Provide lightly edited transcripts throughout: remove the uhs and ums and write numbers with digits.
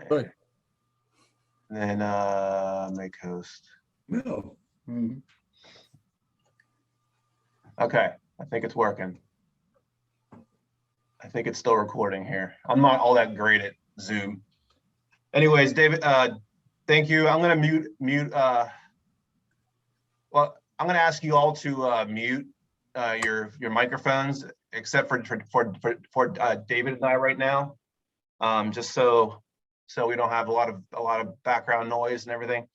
Right. And then make host. No. Mhm. Okay, I think it's working. I think it's still recording here. I'm not all that great at Zoom. Anyways, David, thank you. I'm gonna mute. Well, I'm gonna ask you all to mute your microphones, except for David and I right now, just so we don't have a lot of background noise and everything.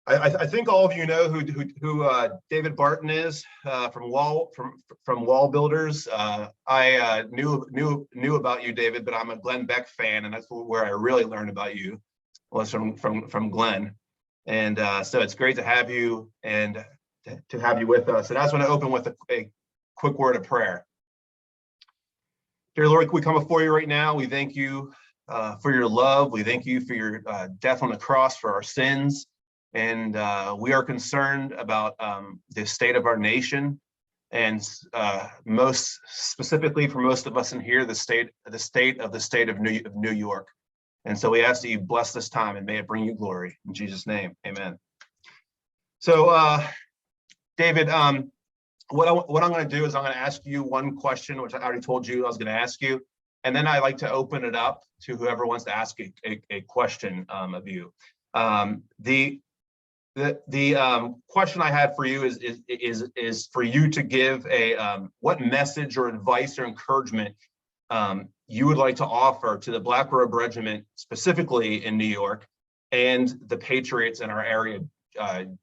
I think all of you know who David Barton is from Wallbuilders. I knew about you, David, but I'm a Glenn Beck fan, and that's where I really learned about you, was from Glenn. And so it's great to have you and to have you with us. And I just want to open with a quick word of prayer. Dear Lord, we come before you right now. We thank you for your love. We thank you for your death on the cross for our sins. And we are concerned about the state of our nation, and most specifically for most of us in here, the state of New York. And so we ask that you bless this time and may it bring you glory. In Jesus' name, amen. So David, what I'm going to do is I'm going to ask you one question, which I already told you I was going to ask you. And then I like to open it up to whoever wants to ask a question of you. The question I had for you is for you to give what message or advice or encouragement you would like to offer to the Black Robe Regiment, specifically in New York, and the Patriots in our area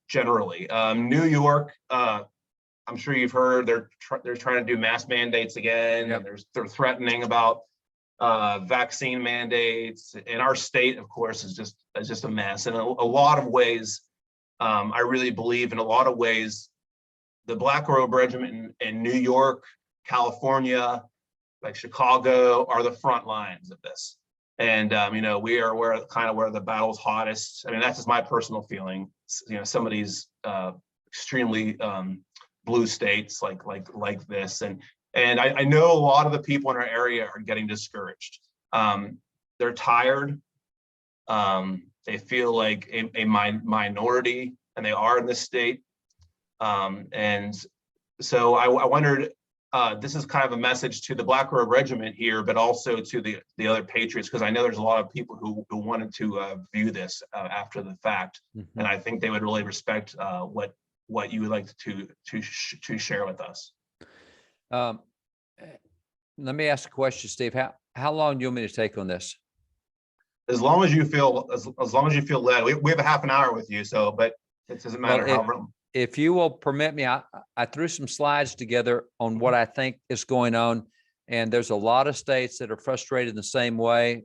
generally. New York, I'm sure you've heard they're trying to do mask mandates again. Yep. And they're threatening about vaccine mandates. And our state, of course, is just a mess. In a lot of ways, I really believe in a lot of ways, the Black Robe Regiment in New York, California, like Chicago, are the front lines of this. And we are where the battle's hottest. I mean, that's just my personal feeling. Some of these extremely blue states like this, and I know a lot of the people in our area are getting discouraged. They're tired. They feel like a minority, and they are in this state. And so I wondered, this is kind of a message to the Black Robe Regiment here, but also to the other Patriots, because I know there's a lot of people who wanted to view this after the fact. Mm-hmm. And I think they would really respect what you would like to share with us. Let me ask a question, Steve. How long do you want me to take on this? As long as you feel led. We have a half an hour with you, so but it doesn't matter how long. If you will permit me, I threw some slides together on what I think is going on, and there's a lot of states that are frustrated in the same way.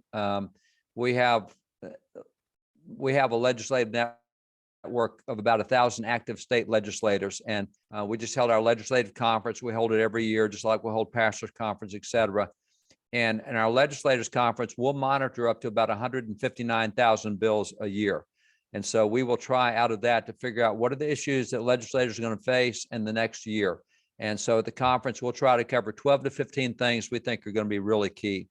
We have a legislative network of about 1,000 active state legislators, and we just held our legislative conference. We hold it every year, just like we hold pastors' conference, et cetera. And in our legislators' conference, we'll monitor up to about 159,000 bills a year. And so we will try out of that to figure out what are the issues that legislators are going to face in the next year. And so at the conference, we'll try to cover 12 to 15 things we think are going to be really key.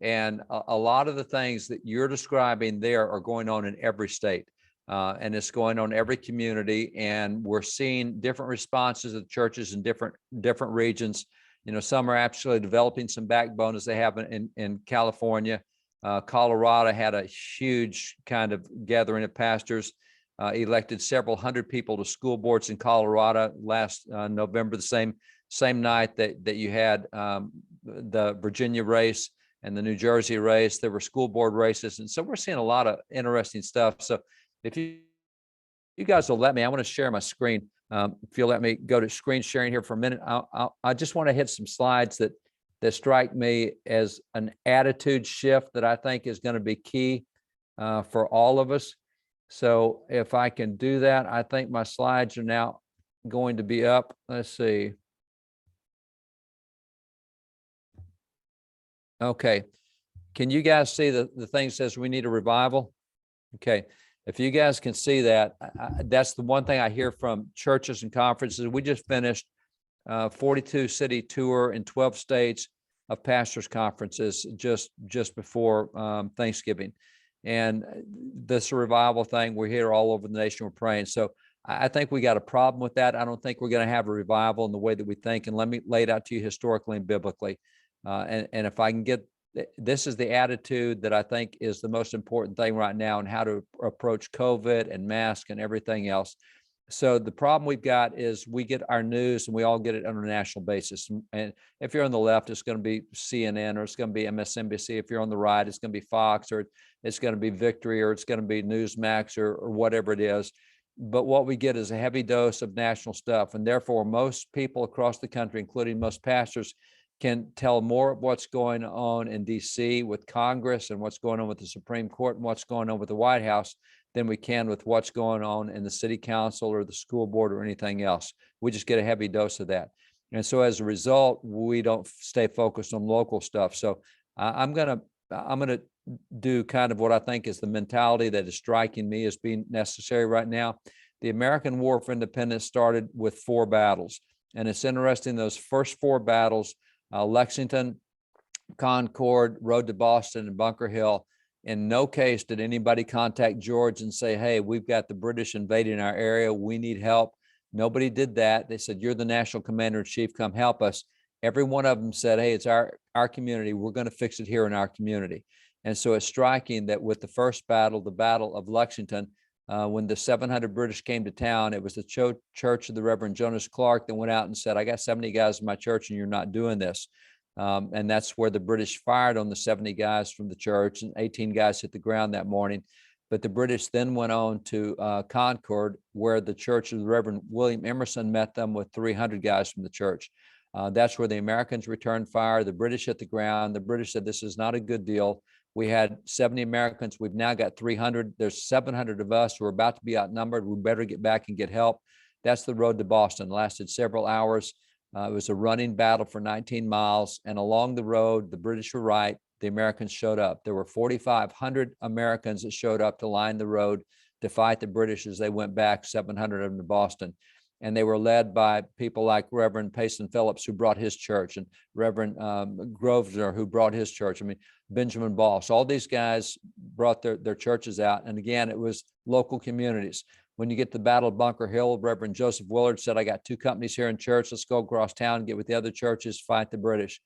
And a lot of the things that you're describing there are going on in every state. And it's going on in every community. And we're seeing different responses of churches in different regions. Some are actually developing some backbone, as they have in California. Colorado had a huge kind of gathering of pastors, elected several hundred people to school boards in Colorado last November, the same night that you had the Virginia race and the New Jersey race. There were school board races. And so we're seeing a lot of interesting stuff. So if you guys will let me, I want to share my screen. If you'll let me go to screen sharing here for a minute, I just want to hit some slides that strike me as an attitude shift that I think is going to be key for all of us. So if I can do that, I think my slides are now going to be up. Let's see. Okay. Can you guys see the thing that says we need a revival? Okay. If you guys can see that, that's the one thing I hear from churches and conferences. We just finished 42 city tour in 12 states. of pastors conferences just before Thanksgiving. And this revival thing, we're here all over the nation, we're praying. So I think we got a problem with that. I don't think we're going to have a revival in the way that we think. And let me lay it out to you historically and biblically. And if I can get, this is the attitude that I think is the most important thing right now, and how to approach COVID and mask and everything else. So the problem we've got is we get our news and we all get it on a national basis. And if you're on the left, it's going to be CNN, or it's going to be MSNBC. If you're on the right, it's going to be Fox, or it's going to be Victory, or it's going to be Newsmax, or whatever it is. But what we get is a heavy dose of national stuff. And therefore, most people across the country, including most pastors, can tell more of what's going on in DC with Congress and what's going on with the Supreme Court and what's going on with the White House than we can with what's going on in the city council or the school board or anything else. We just get a heavy dose of that. And so as a result, we don't stay focused on local stuff. So I'm gonna do kind of what I think is the mentality that is striking me as being necessary right now. The American War for Independence started with 4 battles. And it's interesting, those first 4 battles, Lexington, Concord, Road to Boston, and Bunker Hill, in no case did anybody contact George and say, hey, we've got the British invading our area, we need help. Nobody did that. They said, you're the national commander in chief, come help us. Every one of them said, hey, it's our community, we're going to fix it here in our community. And so it's striking that with the first battle, the Battle of Lexington, when the 700 British came to town, it was the church of the Reverend Jonas Clark that went out and said, I got 70 guys in my church and you're not doing this. And that's where the British fired on the 70 guys from the church, and 18 guys hit the ground that morning. But the British then went on to Concord, where the church of the Reverend William Emerson met them with 300 guys from the church. That's where the Americans returned fire. The British hit the ground. The British said, this is not a good deal. We had 70 Americans. We've now got 300. There's 700 of us. We're about to be outnumbered. We better get back and get help. That's the road to Boston. It lasted several hours. It was a running battle for 19 miles. And along the road, the British were right. The Americans showed up. There were 4,500 Americans that showed up to line the road to fight the British as they went back, 700 of them to Boston. And they were led by people like Reverend Payson Phillips, who brought his church, and Reverend Grosvenor, who brought his church. I mean, Benjamin Boss, all these guys brought their churches out. And again, it was local communities. When you get to the Battle of Bunker Hill, Reverend Joseph Willard said, I got 2 companies here in church. Let's go across town, get with the other churches, fight the British.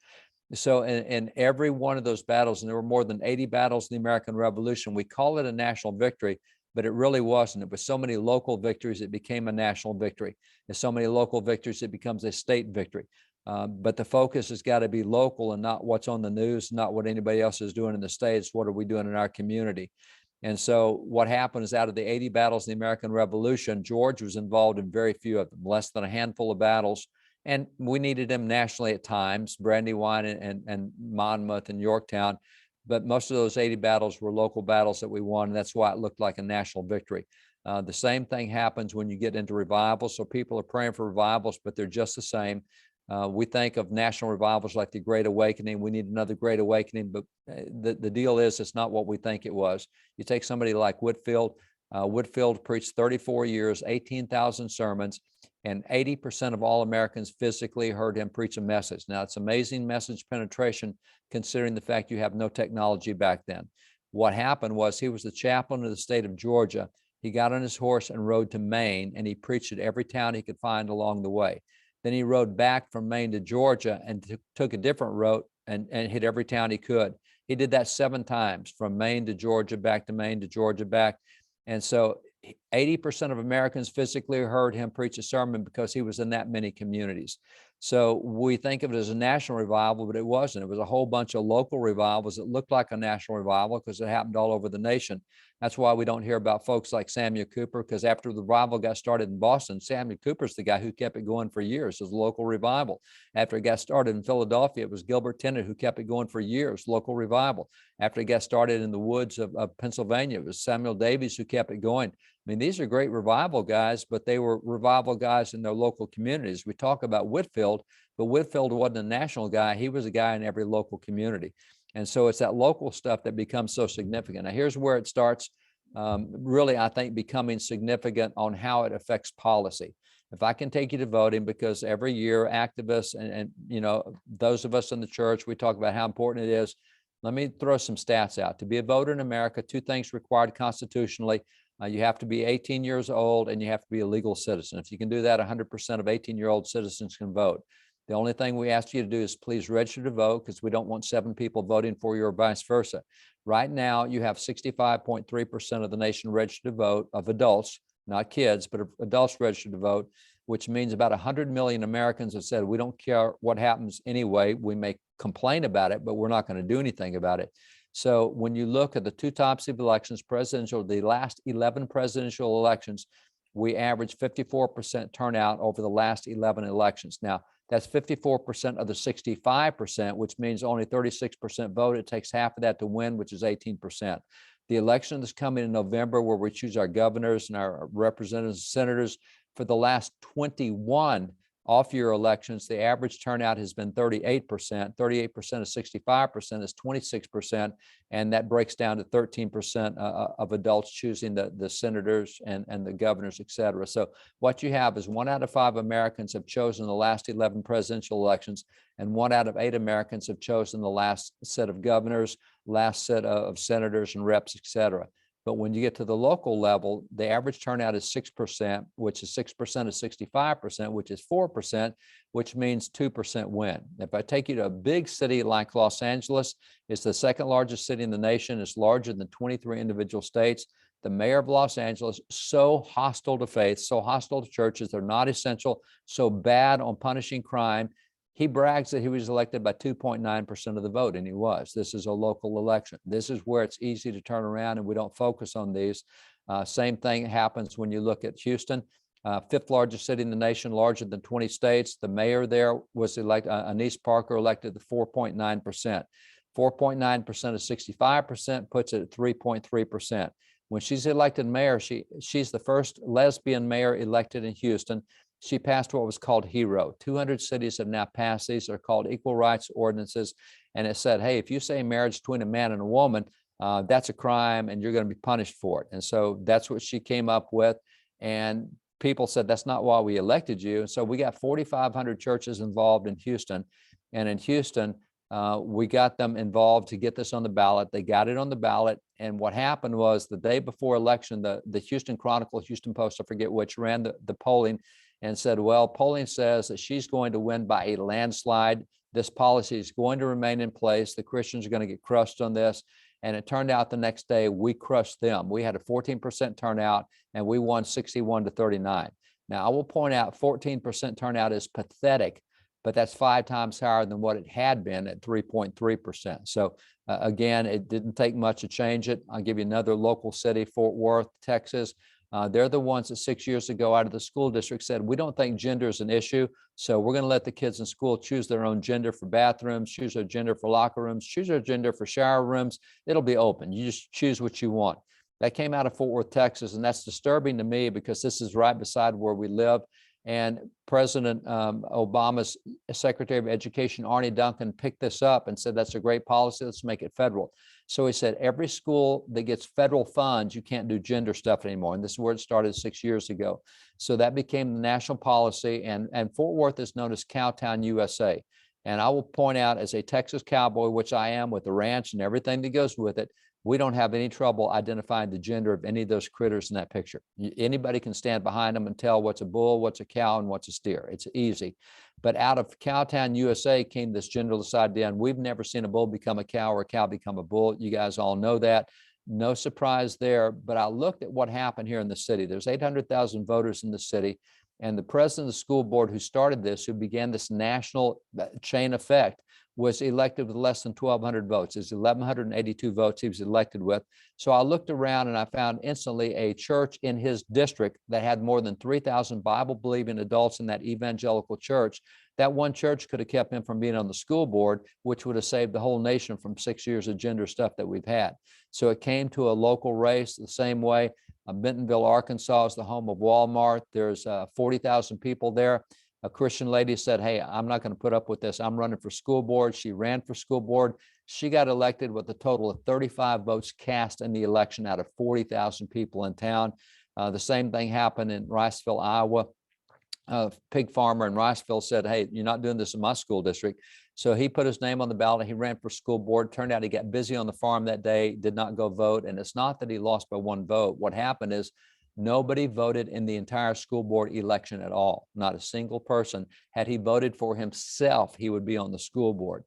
So in every one of those battles, and there were more than 80 battles in the American Revolution, we call it a national victory, but it really wasn't. It was so many local victories, it became a national victory. There's so many local victories, it becomes a state victory. But the focus has got to be local and not what's on the news, not what anybody else is doing in the States. What are we doing in our community? And so what happened is, out of the 80 battles in the American Revolution, George was involved in very few of them, less than a handful of battles. And we needed him nationally at times, Brandywine and Monmouth and Yorktown. But most of those 80 battles were local battles that we won. And that's why it looked like a national victory. The same thing happens when you get into revivals. So people are praying for revivals, but they're just the same. We think of national revivals like the Great Awakening. We need another Great Awakening, but the deal is, it's not what we think it was. You take somebody like Whitefield. Whitefield preached 34 years, 18,000 sermons, and 80% of all Americans physically heard him preach a message. Now, it's amazing message penetration, considering the fact you have no technology back then. What happened was, he was the chaplain of the state of Georgia. He got on his horse and rode to Maine, and he preached at every town he could find along the way. Then he rode back from Maine to Georgia and took a different route and hit every town he could. He did that 7 times, from Maine to Georgia, back to Maine to Georgia, back. And so 80% of Americans physically heard him preach a sermon because he was in that many communities. So we think of it as a national revival, but it wasn't. It was a whole bunch of local revivals that looked like a national revival because it happened all over the nation. That's why we don't hear about folks like Samuel Cooper, because after the revival got started in Boston, Samuel Cooper's the guy who kept it going for years. It was a local revival. After it got started in Philadelphia, it was Gilbert Tennant who kept it going for years, local revival. After it got started in the woods of Pennsylvania, it was Samuel Davies who kept it going. I mean, these are great revival guys, but they were revival guys in their local communities. We talk about Whitefield, but Whitefield wasn't a national guy. He was a guy in every local community. And so it's that local stuff that becomes so significant. Now, here's where it starts really, I think, becoming significant on how it affects policy. if I can take you to voting, because every year activists and those of us in the church, we talk about how important it is. Let me throw some stats out. To be a voter in America, 2 things required constitutionally. You have to be 18 years old and you have to be a legal citizen. If you can do that, 100% of 18-year-old citizens can vote. The only thing we ask you to do is please register to vote, because we don't want 7 people voting for you or vice versa. Right now, you have 65.3% of the nation registered to vote, of adults, not kids, but adults registered to vote, which means about 100 million Americans have said, we don't care what happens anyway. We may complain about it, but we're not going to do anything about it. So when you look at the 2 tops of elections, presidential, the last 11 presidential elections, we averaged 54% turnout over the last 11 elections. Now, that's 54% of the 65%, which means only 36% vote. It takes half of that to win, which is 18%. The election that's coming in November, where we choose our governors and our representatives and senators, for the last 21 off-year elections, the average turnout has been 38%. 38% of 65% is 26%, and that breaks down to 13% of adults choosing the senators and the governors, et cetera. So what you have is 1 out of 5 Americans have chosen the last 11 presidential elections, and 1 out of 8 Americans have chosen the last set of governors, last set of senators and reps, et cetera. But when you get to the local level, the average turnout is 6%, which is 6% of 65%, which is 4%, which means 2% win. If I take you to a big city like Los Angeles, it's the 2nd largest city in the nation. It's larger than 23 individual states. The mayor of Los Angeles, so hostile to faith, so hostile to churches, they're not essential, so bad on punishing crime. He brags that he was elected by 2.9% of the vote, and he was. This is a local election. This is where it's easy to turn around, and we don't focus on these. Same thing happens when you look at Houston, 5th largest city in the nation, larger than 20 states. The mayor there was elected, Anise Parker, elected to 4.9%. 4.9% of 65% puts it at 3.3%. When she's elected mayor, she's the first lesbian mayor elected in Houston. She passed what was called HERO. 200 cities have now passed these. They're called equal rights ordinances. And it said, hey, if you say marriage between a man and a woman, that's a crime and you're going to be punished for it. And so that's what she came up with. And people said, that's not why we elected you. And so we got 4,500 churches involved in Houston. And in Houston, we got them involved to get this on the ballot. They got it on the ballot. And what happened was the day before election, the Houston Chronicle, Houston Post, I forget which, ran the polling and said, well, polling says that she's going to win by a landslide. This policy is going to remain in place. The Christians are going to get crushed on this. And it turned out the next day we crushed them. We had a 14% turnout and we won 61-39. Now, I will point out 14% turnout is pathetic, but that's 5 times higher than what it had been at 3.3%. So again, it didn't take much to change it. I'll give you another local city, Fort Worth, Texas. They're the ones that 6 years ago out of the school district said, we don't think gender is an issue. So we're going to let the kids in school choose their own gender for bathrooms, choose their gender for locker rooms, choose their gender for shower rooms. It'll be open. You just choose what you want. That came out of Fort Worth, Texas. And that's disturbing to me because this is right beside where we live. And President Obama's Secretary of Education, Arne Duncan, picked this up and said, that's a great policy. Let's make it federal. So he said, every school that gets federal funds, you can't do gender stuff anymore. And this is where it started 6 years ago. So that became the national policy. And Fort Worth is known as Cowtown, USA. And I will point out, as a Texas cowboy, which I am, with the ranch and everything that goes with it, we don't have any trouble identifying the gender of any of those critters in that picture. Anybody can stand behind them and tell what's a bull, what's a cow, and what's a steer. It's easy. But out of Cowtown, USA came this genderless idea, and we've never seen a bull become a cow or a cow become a bull. You guys all know that. No surprise there. But I looked at what happened here in the city. There's 800,000 voters in the city. And the president of the school board who started this, who began this national chain effect, was elected with less than 1,200 votes. It's 1,182 votes he was elected with. So I looked around and I found instantly a church in his district that had more than 3,000 Bible-believing adults in that evangelical church. That one church could have kept him from being on the school board, which would have saved the whole nation from 6 years of gender stuff that we've had. So it came to a local race the same way. Bentonville, Arkansas is the home of Walmart. There's 40,000 people there. A Christian lady said, hey, I'm not going to put up with this. I'm running for school board. She ran for school board. She got elected with a total of 35 votes cast in the election out of 40,000 people in town. The same thing happened in Riceville, Iowa. pig farmer in Riceville said, hey, you're not doing this in my school district. So he put his name on the ballot. He ran for school board. Turned out he got busy on the farm that day, did not go vote. And it's not that he lost by one vote. What happened is nobody voted in the entire school board election at all. Not a single person. Had he voted for himself, he would be on the school board.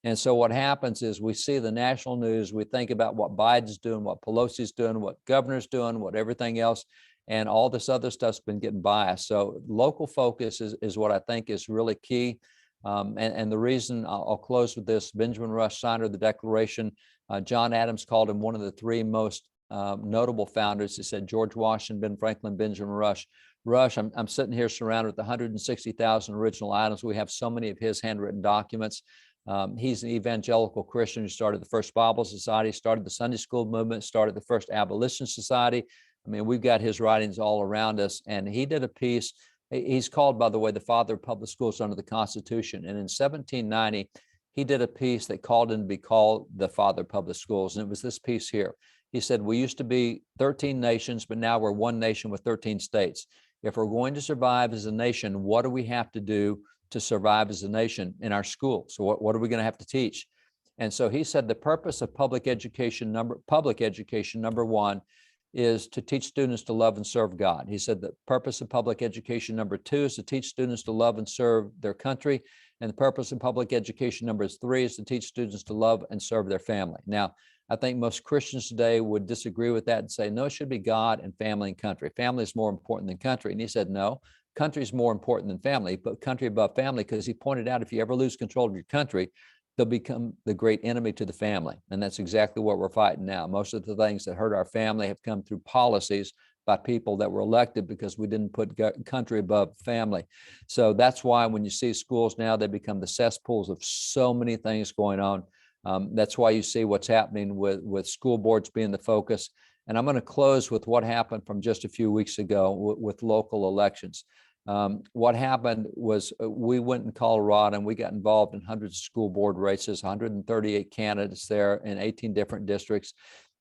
And so what happens is we see the national news, we think about what Biden's doing, what Pelosi's doing, what governor's doing, what everything else, and all this other stuff's been getting biased. So local focus is what I think is really key. And the reason I'll close with this, Benjamin Rush, signer of the Declaration, John Adams called him one of the three most notable founders. He said George Washington, Ben Franklin, Benjamin Rush. I'm sitting here surrounded with 160,000 original items. We have so many of his handwritten documents. He's an evangelical Christian who started the first Bible Society, started the Sunday School movement, started the first Abolition Society. I mean, we've got his writings all around us. And he did a piece. He's called, by the way, the father of public schools under the Constitution. And in 1790, he did a piece that called him to be called the father of public schools. And it was this piece here. He said, we used to be 13 nations, but now we're one nation with 13 states. If we're going to survive as a nation, what do we have to do to survive as a nation in our schools? So what are we going to have to teach? And so he said the purpose of public education number one is to teach students to love and serve God. He said the purpose of public education number two is to teach students to love and serve their country. And the purpose of public education number three is to teach students to love and serve their family. Now, I think most Christians today would disagree with that and say, no, it should be God and family and country. Family is more important than country. And he said, no, country is more important than family, but country above family, because he pointed out if you ever lose control of your country, they'll become the great enemy to the family. And that's exactly what we're fighting now. Most of the things that hurt our family have come through policies by people that were elected because we didn't put country above family. So that's why when you see schools now, they become the cesspools of so many things going on. That's why you see what's happening with school boards being the focus. And I'm going to close with what happened from just a few weeks ago with local elections. What happened was we went in Colorado and we got involved in hundreds of school board races, 138 candidates there in 18 different districts.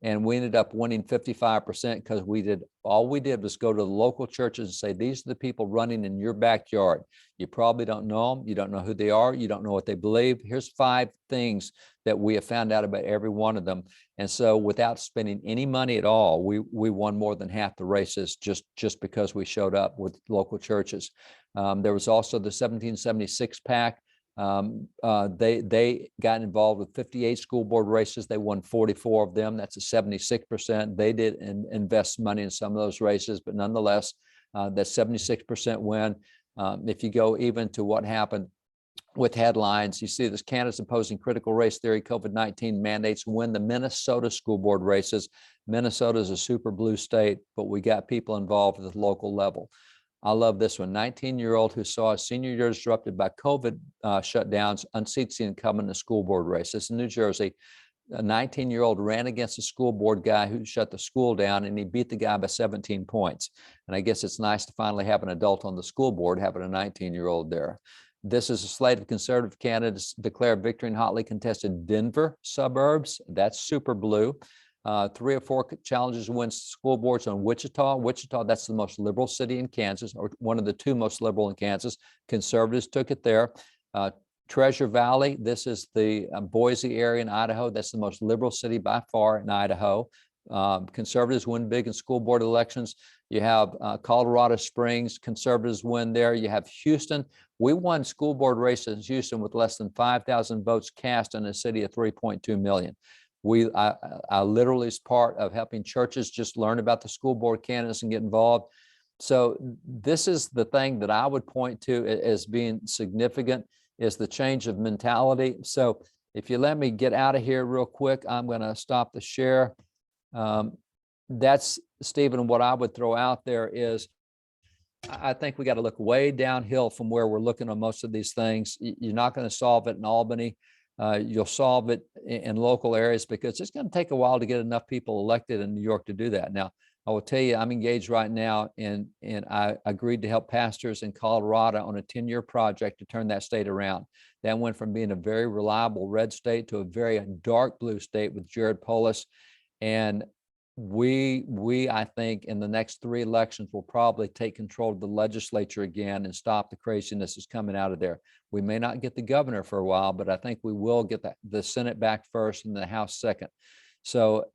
And we ended up winning 55% because all we did was go to the local churches and say, these are the people running in your backyard. You probably don't know them. You don't know who they are. You don't know what they believe. Here's 5 things that we have found out about every one of them. And so without spending any money at all, we won more than half the races just because we showed up with local churches. There was also the 1776 PAC. They got involved with 58 school board races. They won 44 of them. That's a 76%. They did invest money in some of those races, but nonetheless, that 76% win. If you go even to what happened with headlines, you see this candidates opposing critical race theory, COVID-19 mandates win the Minnesota school board races. Minnesota is a super blue state, but we got people involved at the local level. I love this one. 19-year-old who saw his senior year disrupted by COVID shutdowns unseats the incumbent in a school board race. This is in New Jersey. A 19-year-old ran against a school board guy who shut the school down, and he beat the guy by 17 points. And I guess it's nice to finally have an adult on the school board having a 19-year-old there. This is a slate of conservative candidates declare victory in hotly contested Denver suburbs. That's super blue. 3 or 4 challenges win school boards on Wichita. Wichita, that's the most liberal city in Kansas, or one of the 2 most liberal in Kansas. Conservatives took it there. Treasure Valley, this is the Boise area in Idaho. That's the most liberal city by far in Idaho. Conservatives win big in school board elections. You have Colorado Springs, conservatives win there. You have Houston. We won school board races in Houston with less than 5,000 votes cast in a city of 3.2 million. I literally is part of helping churches just learn about the school board candidates and get involved. So this is the thing that I would point to as being significant, is the change of mentality. So if you let me get out of here real quick, I'm going to stop the share. That's, Stephen, what I would throw out there is, I think we got to look way downhill from where we're looking on most of these things. You're not going to solve it in Albany. You'll solve it in local areas because it's going to take a while to get enough people elected in New York to do that. Now, I will tell you, I'm engaged right now and I agreed to help pastors in Colorado on a 10-year project to turn that state around. That went from being a very reliable red state to a very dark blue state with Jared Polis. And I think in the next 3 elections will probably take control of the legislature again and stop the craziness that's coming out of there. We may not get the governor for a while, but I think we will get the Senate back first and the House second. So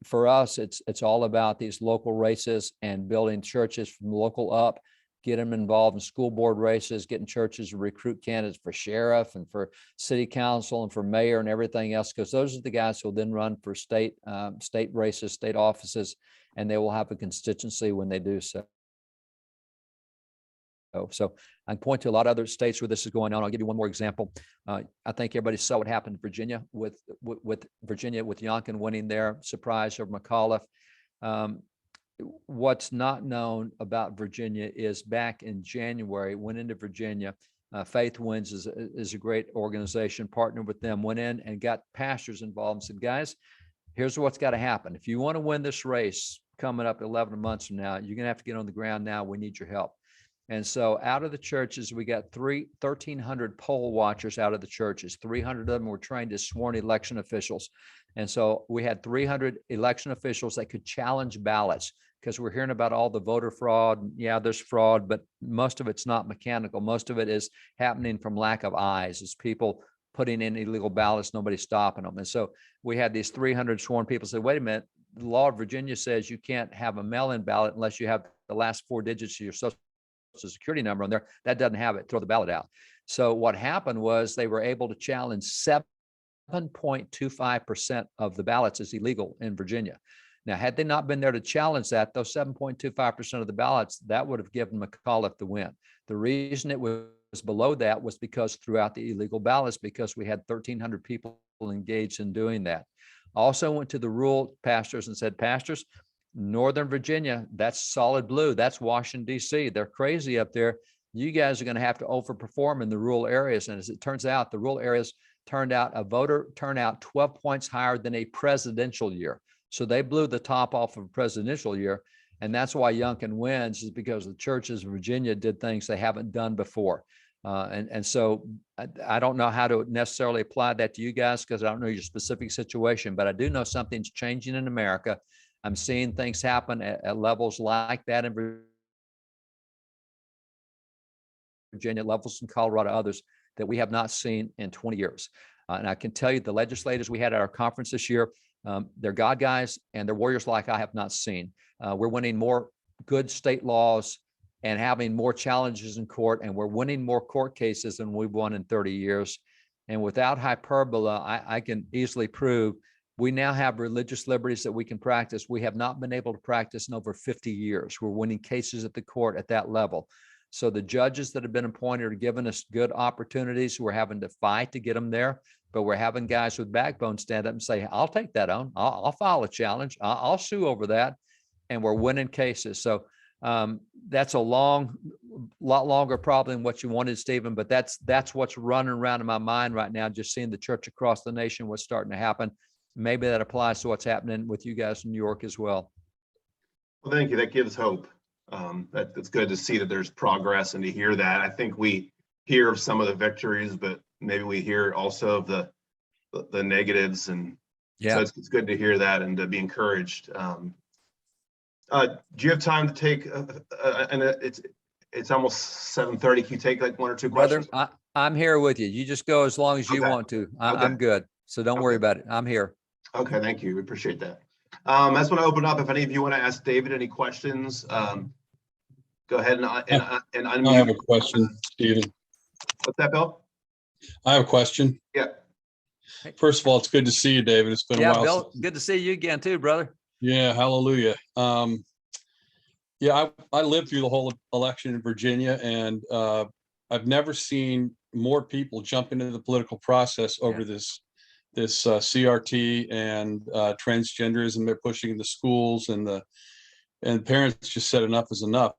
for us, it's all about these local races and building churches from local up, get them involved in school board races, getting churches to recruit candidates for sheriff and for city council and for mayor and everything else, because those are the guys who will then run for state races, state offices, and they will have a constituency when they do so. So I can point to a lot of other states where this is going on. I'll give you one more example. I think everybody saw what happened in Virginia with Youngkin winning their surprise over McAuliffe. What's not known about Virginia is back in January, went into Virginia. Faith Winds is a great organization, partnered with them, went in and got pastors involved and said, guys, here's what's got to happen. If you want to win this race coming up 11 months from now, you're going to have to get on the ground now. We need your help. And so out of the churches, we got 1,300 poll watchers out of the churches. 300 of them were trained as sworn election officials. And so we had 300 election officials that could challenge ballots, because we're hearing about all the voter fraud. Yeah, there's fraud, but most of it's not mechanical. Most of it is happening from lack of eyes. It's people putting in illegal ballots, nobody's stopping them. And so we had these 300 sworn people say, wait a minute, the law of Virginia says you can't have a mail-in ballot unless you have the last 4 digits of your social security number on there. That doesn't have it. Throw the ballot out. So what happened was they were able to challenge 7.25% of the ballots is illegal in Virginia. Now, had they not been there to challenge that, those 7.25% of the ballots, that would have given McAuliffe the win. The reason it was below that was because throughout the illegal ballots, because we had 1,300 people engaged in doing that. Also went to the rural pastors and said, pastors, Northern Virginia, that's solid blue. That's Washington, D.C. They're crazy up there. You guys are going to have to overperform in the rural areas. And as it turns out, the rural areas turned out a voter turnout 12 points higher than a presidential year. So they blew the top off of a presidential year. And that's why Youngkin wins, is because the churches in Virginia did things they haven't done before. And so I don't know how to necessarily apply that to you guys, because I don't know your specific situation, but I do know something's changing in America. I'm seeing things happen at levels like that in Virginia, levels in Colorado, others that we have not seen in 20 years. And I can tell you the legislators we had at our conference this year, they're God guys and they're warriors like I have not seen. We're winning more good state laws and having more challenges in court, and we're winning more court cases than we've won in 30 years. And without hyperbole, I can easily prove we now have religious liberties that we can practice. We have not been able to practice in over 50 years. We're winning cases at the court at that level. So the judges that have been appointed are giving us good opportunities. We're having to fight to get them there, but we're having guys with backbone stand up and say, I'll take that on. I'll file a challenge. I'll sue over that. And we're winning cases. So that's a lot longer probably than what you wanted, Stephen, but that's what's running around in my mind right now, just seeing the church across the nation, what's starting to happen. Maybe that applies to what's happening with you guys in New York as well. Well, thank you. That gives hope. It's good to see that there's progress and to hear that. I think we hear of some of the victories, but maybe we hear also of the negatives. And yeah, so it's good to hear that and to be encouraged. Do you have time to take, and it's almost 7:30. Can you take like 1 or 2 questions? Brother, I'm here with you. You just go as long as you want to. I'm good. So don't worry about it. I'm here. Okay, thank you. We appreciate that. I just want to open up. If any of you want to ask David any questions, go ahead and unmute. I have a question, Stephen. What's that, Bill? I have a question. Yeah. First of all, it's good to see you, David. It's been a while. Bill, good to see you again too, brother. Yeah, hallelujah. Yeah, I lived through the whole election in Virginia, and I've never seen more people jump into the political process over this CRT and transgenderism they're pushing in the schools, and parents just said enough is enough.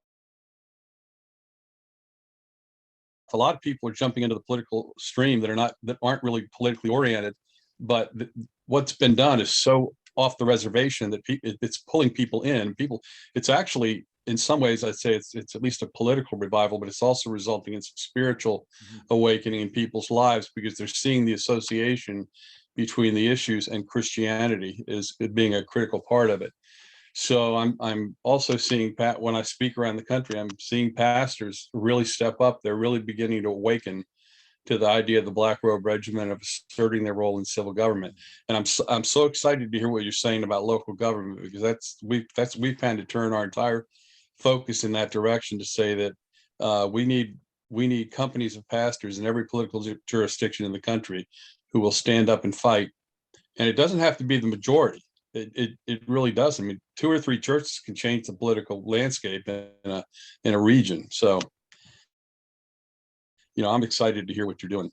A lot of people are jumping into the political stream that aren't really politically oriented, but what's been done is so off the reservation that it's pulling people in. It's actually, in some ways, I'd say it's at least a political revival, but it's also resulting in some spiritual awakening in people's lives, because they're seeing the association between the issues and Christianity is being a critical part of it. So I'm also seeing, when I speak around the country, I'm seeing pastors really step up. They're really beginning to awaken to the idea of the Black Robe Regiment, of asserting their role in civil government. And I'm so excited to hear what you're saying about local government, because we've had to turn our entire focus in that direction to say that we need companies of pastors in every political jurisdiction in the country who will stand up and fight. And it doesn't have to be the majority. It really does. I mean, 2 or 3 churches can change the political landscape in a region. So, I'm excited to hear what you're doing.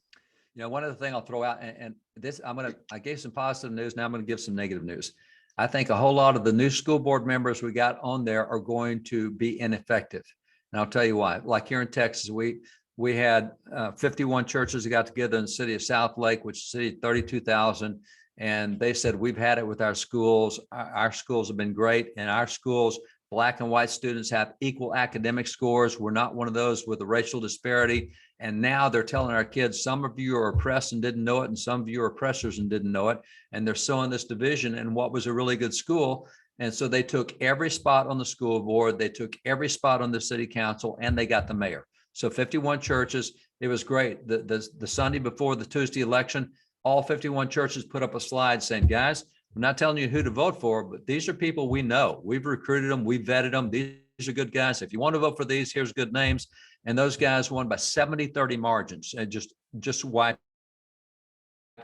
One other thing I'll throw out, and this, I gave some positive news. Now I'm going to give some negative news. I think a whole lot of the new school board members we got on there are going to be ineffective. And I'll tell you why. Like here in Texas, we had 51 churches that got together in the city of South Lake, which is a city of 32,000. And they said, we've had it with our schools. Our schools have been great. And our schools, Black and white students have equal academic scores. We're not one of those with a racial disparity. And now they're telling our kids, some of you are oppressed and didn't know it, and some of you are oppressors and didn't know it. And they're sowing this division in what was a really good school. And so they took every spot on the school board, they took every spot on the city council, and they got the mayor. So 51 churches, it was great. The Sunday before the Tuesday election, all 51 churches put up a slide saying, guys, I'm not telling you who to vote for, but these are people we know. We've recruited them, we've vetted them. These are good guys. If you want to vote for these, here's good names. And those guys won by 70-30 margins and just wiped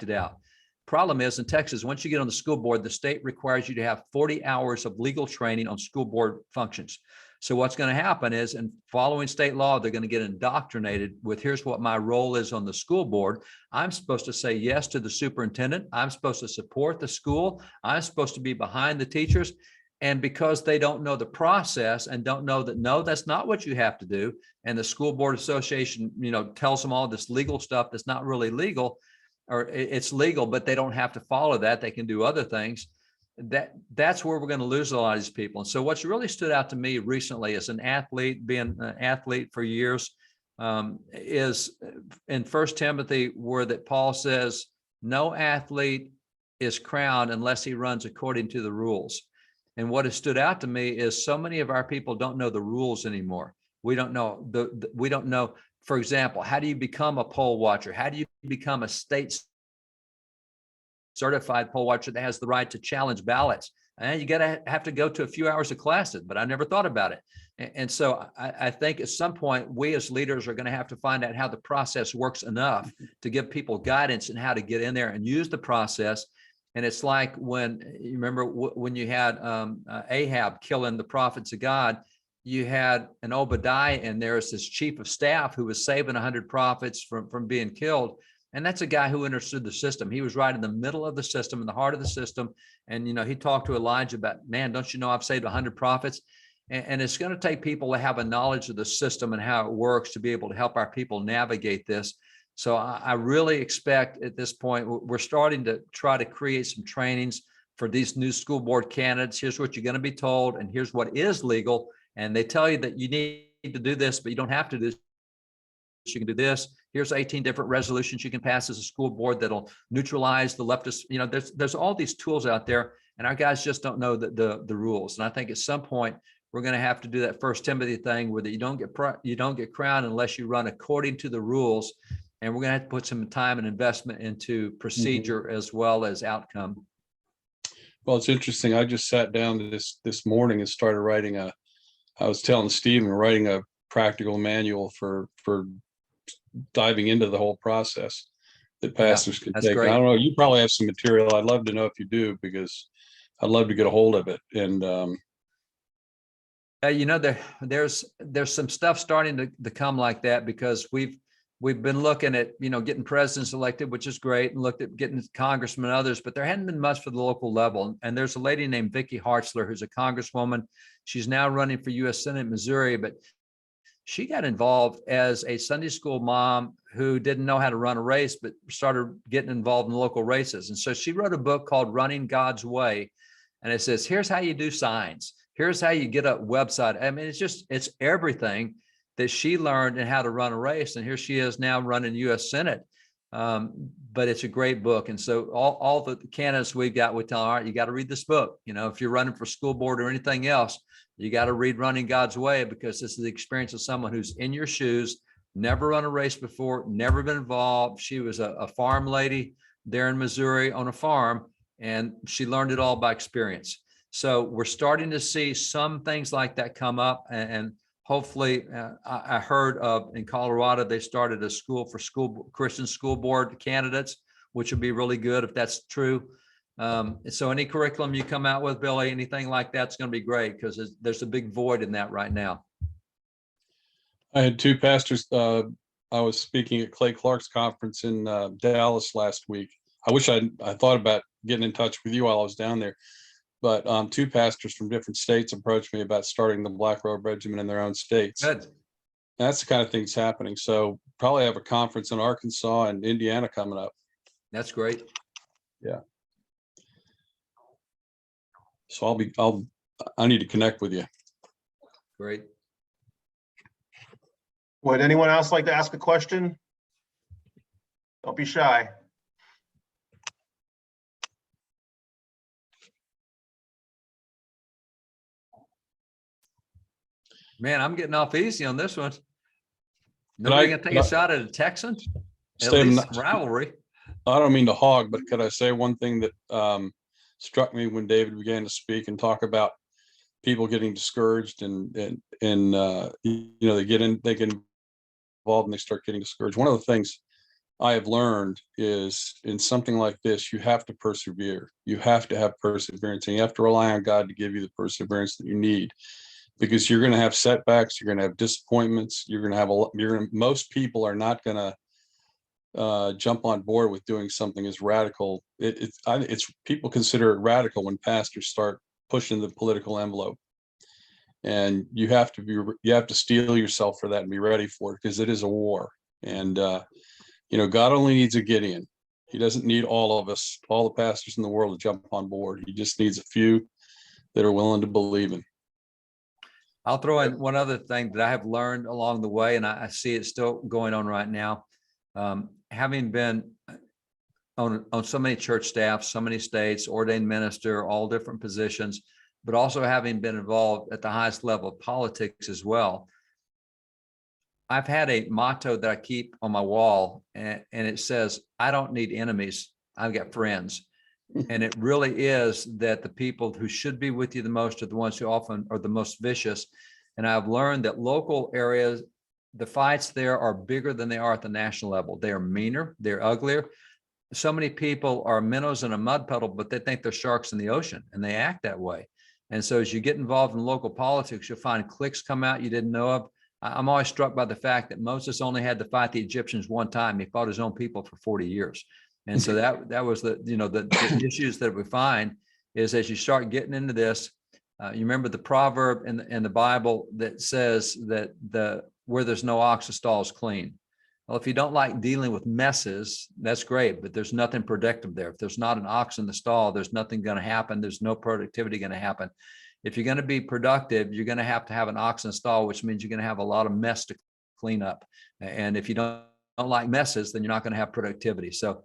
it out. Problem is, in Texas, once you get on the school board, the state requires you to have 40 hours of legal training on school board functions. So what's going to happen is, in following state law, they're going to get indoctrinated with, here's what my role is on the school board. I'm supposed to say yes to the superintendent. I'm supposed to support the school. I'm supposed to be behind the teachers. And because they don't know the process and don't know that, no, that's not what you have to do. And the school board association, tells them all this legal stuff that's not really legal, or it's legal, but they don't have to follow that. They can do other things. That's where we're going to lose a lot of these people. And so what's really stood out to me recently as an athlete, being an athlete for years, is in 1 Timothy, where that Paul says, no athlete is crowned unless he runs according to the rules. And what has stood out to me is so many of our people don't know the rules anymore. We don't know we don't know, for example, how do you become a poll watcher? How do you become a state certified poll watcher that has the right to challenge ballots? And you have to go to a few hours of classes, but I never thought about it. And so I think at some point, we as leaders are going to have to find out how the process works enough to give people guidance in how to get in there and use the process. And it's like when you remember when you had Ahab killing the prophets of God, you had an Obadiah in there as his chief of staff who was saving 100 prophets from being killed. And that's a guy who understood the system. He was right in the middle of the system, in the heart of the system. And, he talked to Elijah about, man, don't you know I've saved 100 prophets? And it's going to take people to have a knowledge of the system and how it works to be able to help our people navigate this. So I really expect at this point, we're starting to try to create some trainings for these new school board candidates. Here's what you're going to be told, and here's what is legal. And they tell you that you need to do this, but you don't have to do this. You can do this. Here's 18 different resolutions you can pass as a school board that'll neutralize the leftist. There's all these tools out there, and our guys just don't know the rules. And I think at some point we're going to have to do that 1 Timothy thing where you don't get crowned unless you run according to the rules. And we're going to have to put some time and investment into procedure as well as outcome. Well, it's interesting. I just sat down this morning and started writing I was telling Steve, we're writing a practical manual for diving into the whole process that pastors can take. I don't know, you probably have some material. I'd love to know if you do, because I'd love to get a hold of it. And there's some stuff starting to come like that, because we've been looking at, getting presidents elected, which is great, and looked at getting congressmen and others, but there hadn't been much for the local level. And there's a lady named Vicki Hartzler, who's a congresswoman. She's now running for U.S. Senate, Missouri, but she got involved as a Sunday school mom who didn't know how to run a race, but started getting involved in local races. And so she wrote a book called Running God's Way. And it says, here's how you do signs. Here's how you get a website. I mean, it's everything that she learned and how to run a race. And here she is now running U.S. Senate. but it's a great book. And so all the candidates we've got, we tell them, all right, you got to read this book. You know, if you're running for school board or anything else, you got to read Running God's Way, because this is the experience of someone who's in your shoes, never run a race before, never been involved. She was a farm lady there in Missouri on a farm, and she learned it all by experience. So we're starting to see some things like that come up, and hopefully, I heard of in Colorado, they started a school for Christian school board candidates, which would be really good if that's true. So any curriculum you come out with, Billy, anything like that's going to be great, because there's a big void in that right now. I had two pastors. I was speaking at Clay Clark's conference in Dallas last week. I wish I thought about getting in touch with you while I was down there, but two pastors from different states approached me about starting the Black Robe Regiment in their own states. Good. That's the kind of things happening. So probably have a conference in Arkansas and Indiana coming up. That's great. Yeah. So I need to connect with you. Great. Would anyone else like to ask a question? Don't be shy. Man, I'm getting off easy on this one. Nobody gonna take a shot at a Texan? At least rivalry. I don't mean to hog, but could I say one thing that struck me when David began to speak and talk about people getting discouraged and you know, they get involved and they start getting discouraged. One of the things I have learned is, in something like this, you have to persevere. You have to have perseverance, and you have to rely on God to give you the perseverance that you need, because you're going to have setbacks, you're going to have disappointments, most people are not going to jump on board with doing something as radical. It's people consider it radical when pastors start pushing the political envelope, and you have to steel yourself for that and be ready for it, because it is a war. And you know, God only needs a Gideon. He doesn't need all of us, all the pastors in the world, to jump on board. He just needs a few that are willing to believe him. I'll throw in one other thing that I have learned along the way, and I see it still going on right now. Having been on so many church staffs, so many states, ordained minister, all different positions, but also having been involved at the highest level of politics as well, I've had a motto that I keep on my wall, and it says, I don't need enemies, I've got friends. And it really is that the people who should be with you the most are the ones who often are the most vicious. And I've learned that local areas, the fights there are bigger than they are at the national level. They are meaner, they're uglier. So many people are minnows in a mud puddle, but they think they're sharks in the ocean, and they act that way. And so as you get involved in local politics, you'll find cliques come out you didn't know of. I'm always struck by the fact that Moses only had to fight the Egyptians one time. He fought his own people for 40 years. And so that was the issues that we find is, as you start getting into this, you remember the proverb in the Bible that says that where there's no ox, the stall is clean. Well, if you don't like dealing with messes, that's great, but there's nothing productive there. If there's not an ox in the stall, there's nothing going to happen. There's no productivity going to happen. If you're going to be productive, you're going to have an ox in the stall, which means you're going to have a lot of mess to clean up. And if you don't like messes, then you're not going to have productivity. So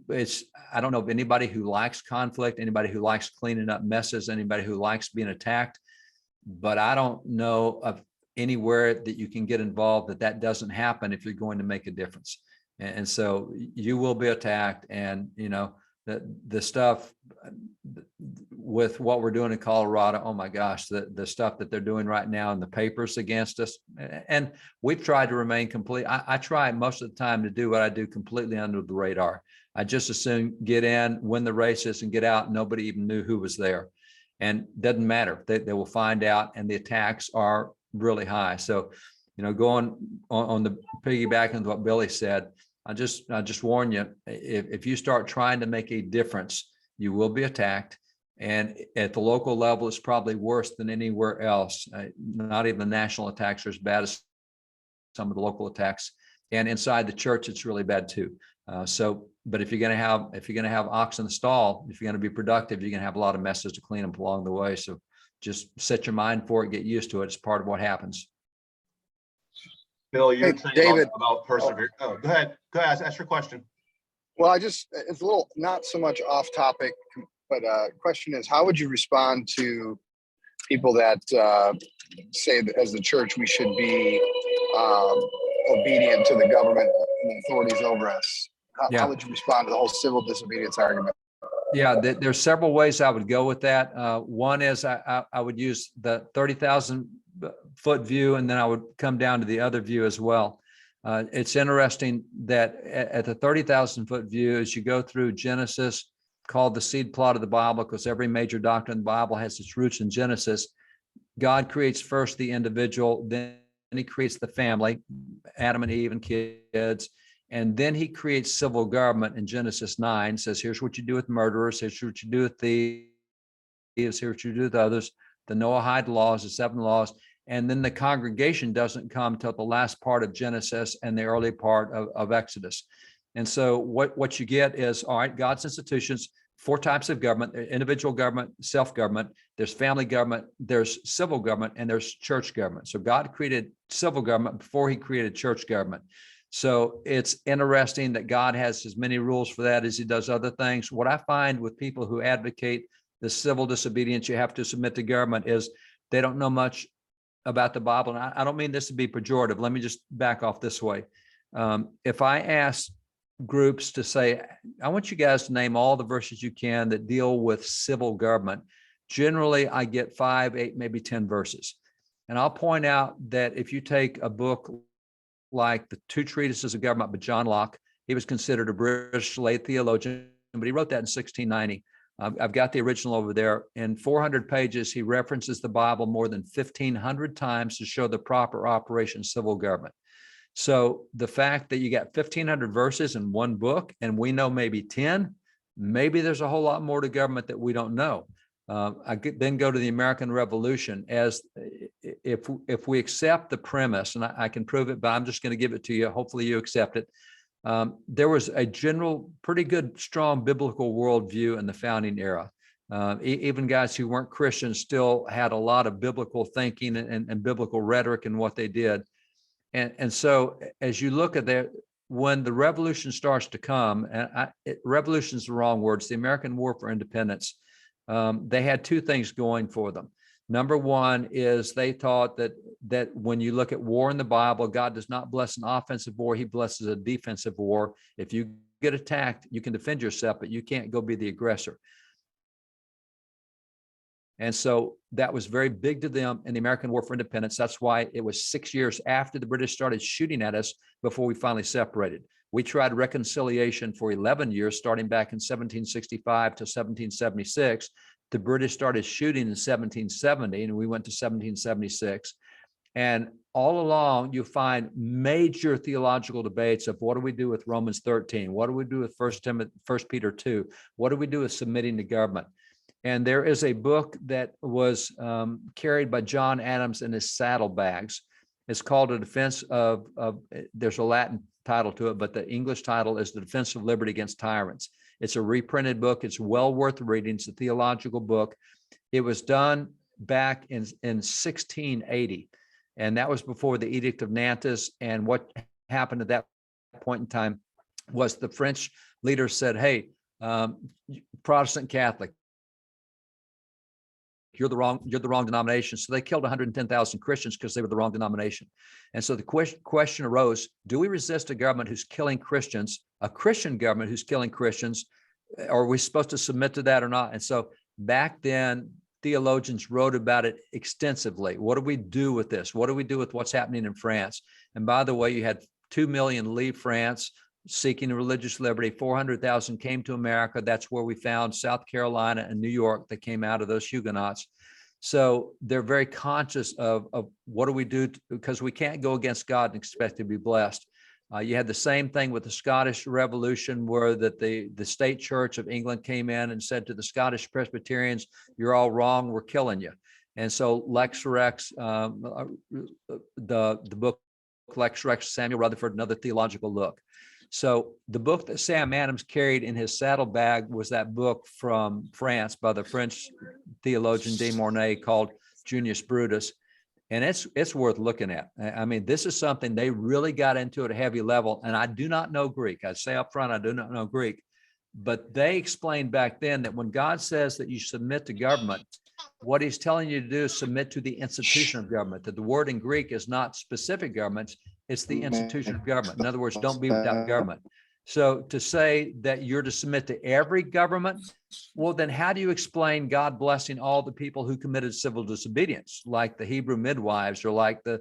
I don't know of anybody who likes conflict, anybody who likes cleaning up messes, anybody who likes being attacked, but I don't know of anywhere that you can get involved that doesn't happen if you're going to make a difference. And so you will be attacked, and you know, the stuff with what we're doing in Colorado, oh my gosh, the stuff that they're doing right now in the papers against us. And we've tried to remain complete. I try most of the time to do what I do completely under the radar. I just as soon get in, win the races, and get out. Nobody even knew who was there. And doesn't matter. They will find out, and the attacks are really high. So, you know, going on the piggyback into what Billy said, I just warn you, if you start trying to make a difference, you will be attacked. And at the local level, it's probably worse than anywhere else. Not even the national attacks are as bad as some of the local attacks. And inside the church, it's really bad too. But if you're going to have ox in the stall, if you're going to be productive, you're going to have a lot of messes to clean up along the way. So just set your mind for it, get used to it. It's part of what happens. Bill, you're Hey, saying David. about perseverance. Oh, go ahead. Ask your question. Well, it's a little not so much off topic, but question is, how would you respond to people that say that as the church we should be obedient to the government and the authorities over us? How would you respond to the whole civil disobedience argument? Yeah, there's several ways I would go with that. One is I would use the 30,000 foot view, and then I would come down to the other view as well. It's interesting that at the 30,000 foot view, as you go through Genesis, called the seed plot of the Bible, because every major doctrine in the Bible has its roots in Genesis. God creates first the individual, then he creates the family, Adam and Eve and kids. And then he creates civil government in Genesis 9, says, here's what you do with murderers, here's what you do with thieves, here's what you do with others, the Noahide laws, the 7 laws. And then the congregation doesn't come till the last part of Genesis and the early part of Exodus. And so what you get is, all right, God's institutions, 4 types of government: individual government, self-government, there's family government, there's civil government, and there's church government. So God created civil government before he created church government. So it's interesting that God has as many rules for that as he does other things. What I find with people who advocate the civil disobedience, you have to submit to government, is they don't know much about the Bible. And I don't mean this to be pejorative. Let me just back off this way. If I ask groups to say, I want you guys to name all the verses you can that deal with civil government, generally I get 5, 8, maybe 10 verses. And I'll point out that if you take a book like the 2 Treatises of Government by John Locke, he was considered a British lay theologian, but he wrote that in 1690. I've got the original over there. In 400 pages, he references the Bible more than 1,500 times to show the proper operation of civil government. So the fact that you got 1,500 verses in one book, and we know maybe 10, maybe there's a whole lot more to government that we don't know. I then go to the American Revolution. As if we accept the premise, and I can prove it, but I'm just going to give it to you. Hopefully you accept it. There was a general, pretty good, strong biblical worldview in the founding era. Even guys who weren't Christians still had a lot of biblical thinking and biblical rhetoric in what they did. And so as you look at that, when the revolution starts to come, and revolution is the wrong word, it's the American War for Independence. They had 2 things going for them. Number one is they thought that when you look at war in the Bible, God does not bless an offensive war, he blesses a defensive war. If you get attacked, you can defend yourself, but you can't go be the aggressor. And so that was very big to them in the American War for Independence. That's why it was 6 years after the British started shooting at us before we finally separated. We tried reconciliation for 11 years, starting back in 1765 to 1776. The British started shooting in 1770, and we went to 1776. And all along, you find major theological debates of what do we do with Romans 13? What do we do with 1 Peter 2? What do we do with submitting to government? And there is a book that was carried by John Adams in his saddlebags. It's called A Defense of, there's a Latin title to it, but the English title is The Defense of Liberty Against Tyrants. It's a reprinted book. It's well worth reading. It's a theological book. It was done back in 1680, and that was before the Edict of Nantes. And what happened at that point in time was the French leaders said, hey, Protestant Catholic, you're the wrong denomination. So they killed 110,000 Christians because they were the wrong denomination. And so the question arose, do we resist a government who's killing Christians, a Christian government who's killing Christians? Are we supposed to submit to that or not? And so back then, theologians wrote about it extensively. What do we do with this? What do we do with what's happening in France? And by the way, you had 2 million leave France seeking religious liberty. 400,000 came to America. That's where we found South Carolina and New York that came out of those Huguenots. So they're very conscious of what do we do, because we can't go against God and expect to be blessed. You had the same thing with the Scottish Revolution, where the state church of England came in and said to the Scottish Presbyterians, you're all wrong, we're killing you. And so Lex Rex, the book Lex Rex, Samuel Rutherford, another theological look. So the book that Sam Adams carried in his saddlebag was that book from France by the French theologian de Mornay called Junius Brutus. And it's worth looking at. I mean, this is something they really got into at a heavy level. And I do not know Greek. I say up front, I do not know Greek. But they explained back then that when God says that you submit to government, what he's telling you to do is submit to the institution of government. That the word in Greek is not specific governments, it's the institution of government. In other words, don't be without government. So to say that you're to submit to every government, well, then how do you explain God blessing all the people who committed civil disobedience, like the Hebrew midwives, or like the,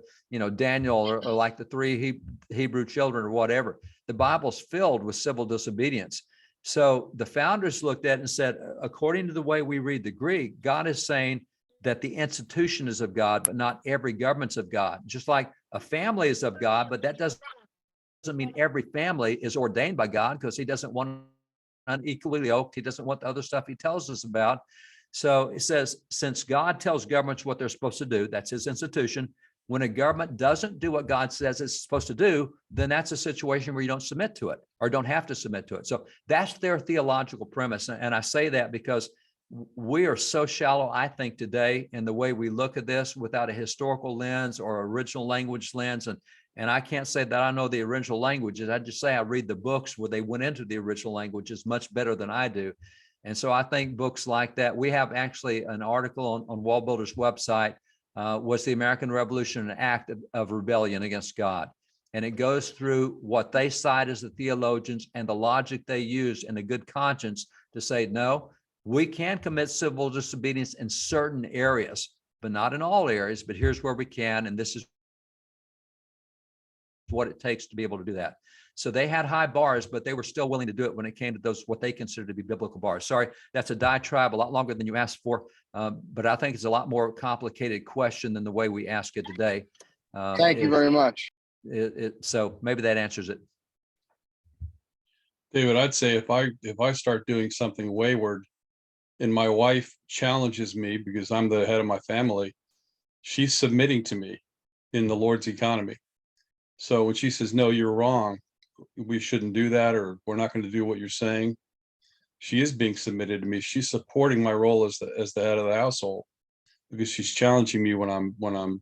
Daniel, or like the three Hebrew children, or whatever? The Bible's filled with civil disobedience. So the founders looked at it and said, according to the way we read the Greek, God is saying that the institution is of God, but not every government's of God. Just like a family is of God, but that doesn't mean every family is ordained by God, because he doesn't want unequally yoked. He doesn't want the other stuff he tells us about. So it says, since God tells governments what they're supposed to do, that's his institution. When a government doesn't do what God says it's supposed to do, then that's a situation where you don't submit to it, or don't have to submit to it. So that's their theological premise. And I say that because we are so shallow, I think, today in the way we look at this, without a historical lens or original language lens. And I can't say that I know the original languages. I just say I read the books where they went into the original languages much better than I do. And so I think books like that, we have actually an article on Wallbuilders' website, was the American Revolution an act of rebellion against God? And it goes through what they cite as the theologians and the logic they use in a good conscience to say, no, we can commit civil disobedience in certain areas, but not in all areas. But here's where we can, and this is what it takes to be able to do that. So they had high bars, but they were still willing to do it when it came to those, what they consider to be biblical bars. Sorry, that's a diatribe, a lot longer than you asked for, but I think it's a lot more complicated question than the way we ask it today. Thank you very much. So maybe that answers it. David, I'd say if I start doing something wayward and my wife challenges me because I'm the head of my family, she's submitting to me in the Lord's economy. So when she says, no, you're wrong, we shouldn't do that, or we're not going to do what you're saying, she is being submitted to me. She's supporting my role as the head of the household, because she's challenging me when I'm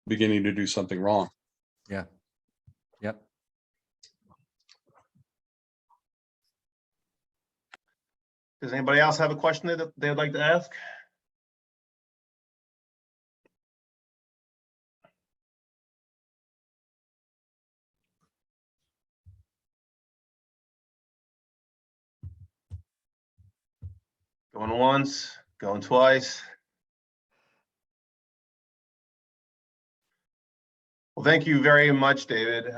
beginning to do something wrong. Yeah. Yep. Does anybody else have a question that they'd like to ask? Going once, going twice. Well, thank you very much, David.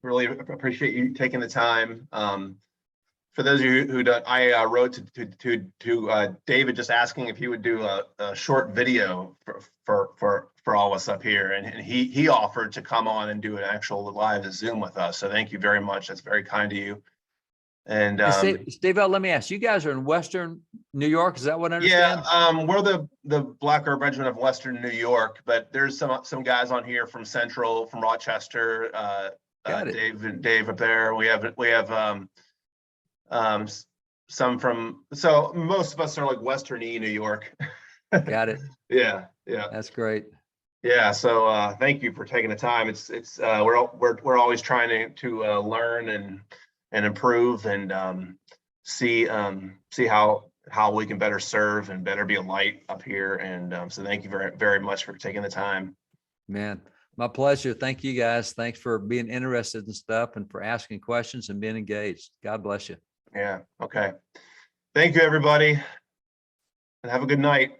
Really appreciate you taking the time. For those of you who don't, I wrote to David just asking if he would do a short video for all of us up here, and he offered to come on and do an actual live Zoom with us. So thank you very much. That's very kind of you. And Steve, let me ask, you guys are in Western New York, is that what I understand? Yeah, we're the Black Earth Regiment of Western New York, but there's some guys on here from Central, from Rochester, Dave up there. We have some from, so most of us are like Western-y New York. Got it. Yeah. That's great. Yeah, so thank you for taking the time. It's we're always trying to learn and improve and see how we can better serve and better be a light up here. And so thank you very, very much for taking the time. Man, my pleasure. Thank you guys. Thanks for being interested in stuff and for asking questions and being engaged. God bless you. Yeah. Okay. Thank you, everybody, and have a good night.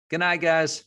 Good night, guys.